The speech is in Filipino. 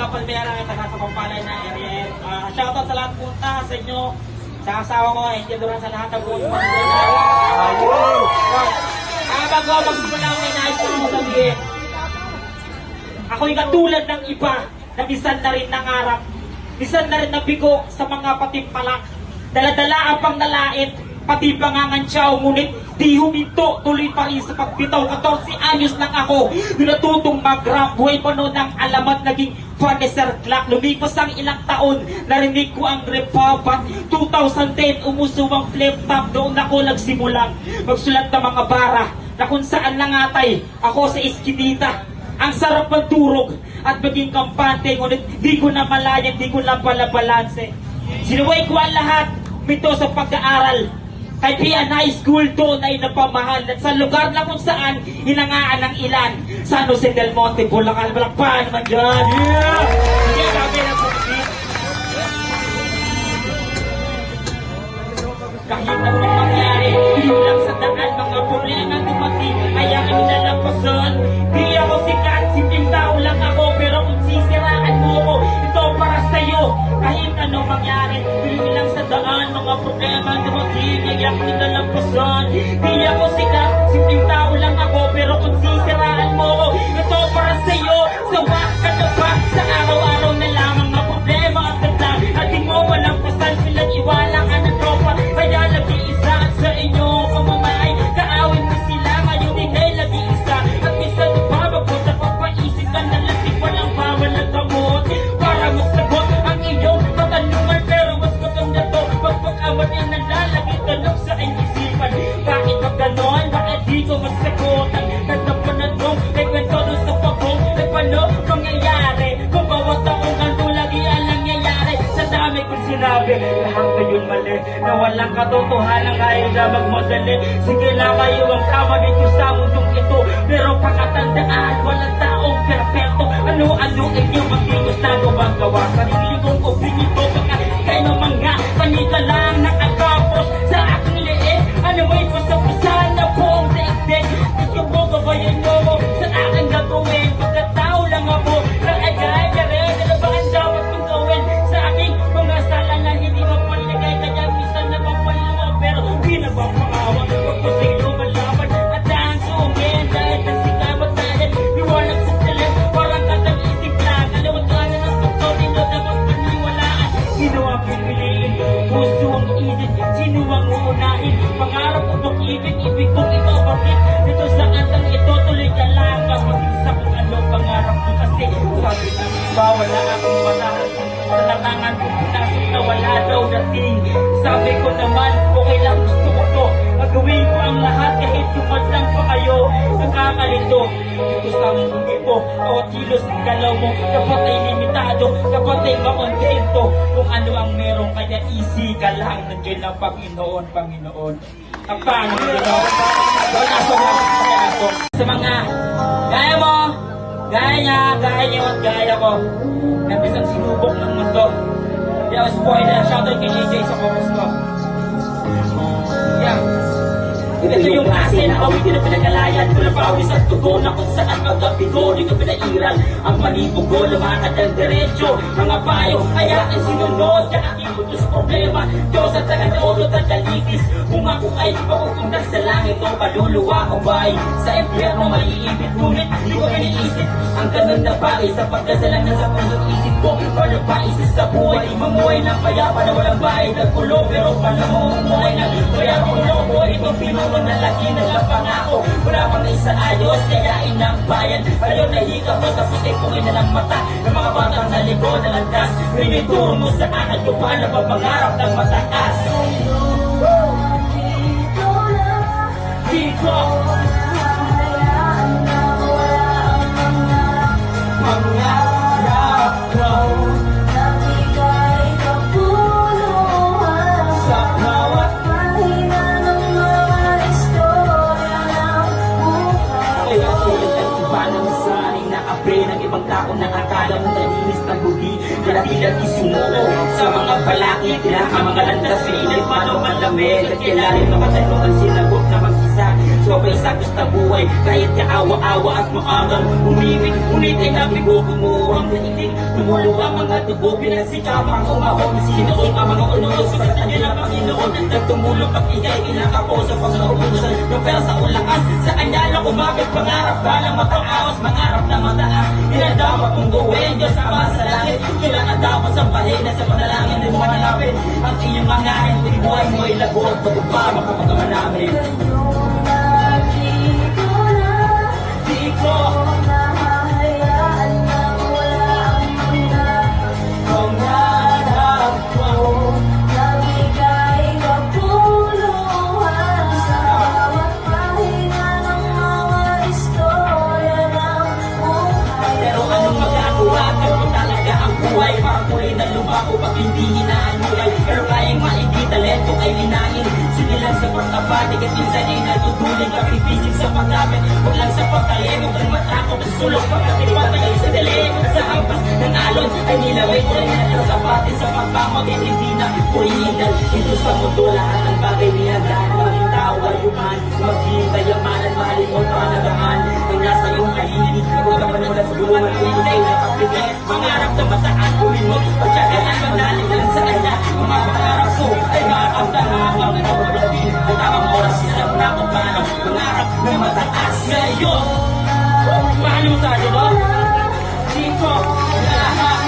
Palmera at taga sa Pampalay na area. Shoutout sa lahat punta sa inyo, sa asawa ko, Duran sa lahat ng punta. Bago magsimula ko, nais ko sabihin, ako'y katulad ng iba na bisan na rin nangarap, bisan na rin nabigo sa mga patimpalak, daladala ang pangnalait, pati pangangansyaw, ngunit di huminto, tuloy pa rin sa pagbitaw. 14 anyos lang ako, natutong mag-rap, buhay pa noon ang alamat, naging Vanessa Clark. Lumipas ang ilang taon, narinig ko ang Republic. 2010, umusuwang flip top, doon ako nagsimulang magsulat ng mga bara, na kung saan nangatay ako sa iskinita. Ang sarap magturog at maging kampante, ngunit di ko na malaya, di ko na pala balanse. Sinuway ko ang lahat, mito sa pag-aaral. Kay Pian High School, doon ay napamahal. At sa lugar na kung saan hinangaan ng ilan, San Jose del Monte, Bulacan. Balakpan naman dyan. Yeah! Sige, kami na po. Kahit anong mangyari, hindi lang sa daan, mga problema dumating, ay ang inalampasan. Di ako sikat, simpleng tao lang ako, pero kung sisiraan mo ko, ito para sa'yo. Kahit anong mangyari, hindi lang sa daan, mga problema dumating, ay ang inalampasan. Di ako sikat, simpleng tao lang ako, pero kung sisiraan mo ko, ito para sa'yo. Sawa ka na ba sa araw-araw na lamang mga problema at tanda, at di mo walang pasan, silang iwala ka ng tropa. Kaya nag-iisa at sa inyo pamamay, kaawin mo sila, ngayon ikay nag-iisa. At minsan nagbabagot at papaisip ka na lang, di walang bawal at gamot para masagot ang iyong katanungan. Pero mas maganda to, pagpag-awat ay nalalagay tanong sa isipan. Bakit ba ganon? Bakit di ko masagot? Ang ganda pa na to, may kwento doon sa pagong. At paano mangyayari? Kung bawat taong kanto lagi ang nangyayari. Sa dami kong sinabi, lahat ngayon mali, na walang katotohanan kaya na magmadali. Sige na kayo ang tama dito sa mundong ito, pero pakatandaan, walang taong perfecto. Ano-ano inyong magigos na gumagawa, sarili kong opinito, baka kayo naman nga, panika lang nakagapos sa aking liit. Ano may pasapasan na buong daigdig, gusto mo gabayan nyo mo sa aking gagawin. Pagkatao lang ako, naagay ka rin, ano ba ang dapat kong gawin sa aking mga sala na hindi mapaligay. Kaya minsan na mapaliwa, pero di na mapaawa. Huwag ko sa iyo malaman at dahil sumien, dahil nasikamat dahil liwanag sa talim, parang katang-isip lang. Alawat ka na ng pagkaw, dito na magpaniwalaan. Sino ang pipiliin? Puso ang isip, sino ang uunahin? Pangarap ko pag-ibig, ibig kong ikaw bakit? Dito sa kantang ito, tuloy ka lang. Kapag-isa kung ano pangarap ko kasi sabi na bawal na akong matahan. Sa latangan ko pinasok na wala daw dating. Sabi ko naman, okay lang, gusto ko to. Magawin ko ang lahat kahit tumadlang pa kayo. Nakakalito, ito sa mundo ko. Bawat kilos ng galaw mo, dapat ay limitado, dapat ay makontento. Kung ano ang meron, kaya easy ka lang. Nandiyan ang Panginoon, Panginoon. Ang Panginoon. Wala sa sa mga gaya mo, gaya niya, gaya niyo at gaya ko. Nabis ang sinubok ng mundo. Kaya spoiler, shoutout kay AJ sa chorus ko. Yeah. Ito yung klase na awitin na pinagalayan ko na pawis at tugo na kung saan magabigo. Di ko pinairal ang panibugo, lumakad ang diretso. Mga payo, kaya ang sinunod, kaya ikuto sa problema. Diyos at taga-naulot at talitis. Kung ako ay papupunta sa langit o paluluwa o bay sa impyerno maiibig, ngunit di ko iniisip ang ganun na bagay sa pagkasalan na sa pusong isip ko. Para paisip sa buhay, mamuhay ng payapa na walang bayad at kulo, pero pala mo umuhay na kaya kulo ko itong pinuno na laki na pangako. Wala pang isa ayos, kayain ng bayan. Ayaw na hika ko sa puti kong inalang mata ng mga batang naligo na landas. Rinituro mo sa akin kung paano ba pangarap ng mataas. Dito mangarap ko nabigay kapuluhan sa bawat mahina ng mga istorya ng buhay. kaya tulad ng iba ng saring nakabre ng ibang tao na akala mo nalinis ng bugi. Dala-dala sumuko sa mga balakid, mga landas, pinay pano malamig. At kailangan makatanungan sinagot na mag-isa. Soba'y sagos na buhay, kahit kaawa-awa at maagang umibig. Ngunit ay nabi ko mo kumuha ang itig. Tumulong ang mga tubo, pinagsikapan ko mahon. Sinuot ang mga unos, sa kanya ng Panginoon. Nagtumulong pag-igay, inaka ko sa pag-naubusan. Yung pera sa ulakas, sa kanya lang umabit. Pangarap ka lang mataas, mangarap na mataas. Inadama kong gawin, Diyos ama sa langit. Kailangan dapat sa bahina, sa panalangin din mo hanapin. Ang iyong mangahin, buhay mo ay lagot. Pagpapama kapag namin. Ngayong nakita na, Di ko nahahayaan na wala ang mga pangarap ko. nabigay kapuluhan sa bawat pahina ng mga istorya ng buhay. Pero anong magagawa? Pero talaga ang buhay. Parang kulay na lumako pag hindi hinahanulay. Pero kayang maigi talento ay linangin. Sige lang sa pagkabati at minsan ay natutuling. Kapipisig sa paggamit, huwag lang sa pagkalim. Huwag lang matakot at sulok pagkakipatay sa dilim. Sa hampas ng alon ay nilaway ko rin at sapatin sa pagkamot. At hindi na purihindan. Ito sa mundo lahat ng bagay niyagaan. Maging tao ay human. Maghihintay yaman at malimot panagahan. Ang nasa iyong kahilig. Huwag ka manulat sa gulungan. Hindi na kapigay. Mangarap na mataas. Umimot. Pagkakaan manalig lang sa kanya. Mga pangarap ko ay makakamdaman. Ang kapabalatin. Ang tamang oras silang nakapanaw. Mangarap na mataas ngayon. Paano tayo ba? Di ko lahat